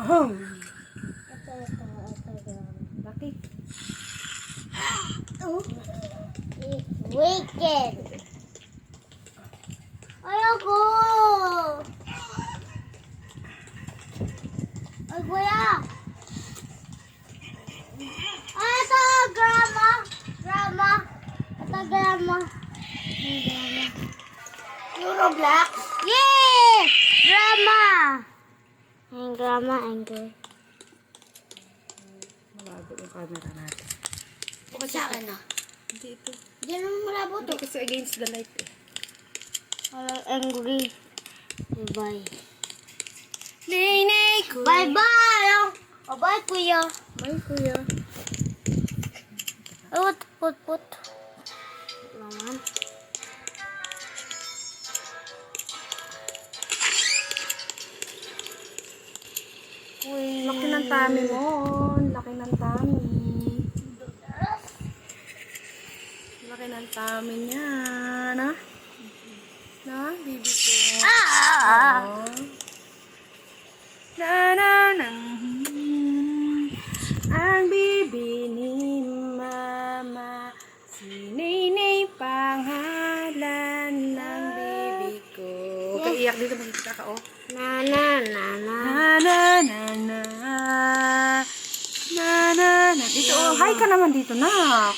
Oh. Laki. Wicked. Ayoko. Ay, kuya. Ay, ito, grandma. Grandma. Ito, grandma. Euroblock? Yeah! Grandma. Ay, grandma, angry. Malabo yung camera natin. Bukas sa akin na. Hindi ito. Diyan naman malabo to. Hindi kasi against the light eh. Angry. Bye-bye. Nay, kuya. Bye-bye! Oh, bye, kuya. Bye, kuya. Ay, put. Naman. Uy. Laki ng tummy mo. Laki ng tummy. Laki ng tummy niya. Na? Na, baby ko. Ah! Oh. Na. Ang bibi ni mama. Si Naynay pangalan ng bibi ko. Kaiyak dito magkita ka, oh. Na. Na. Dito, oh. Hi ka naman dito, nak.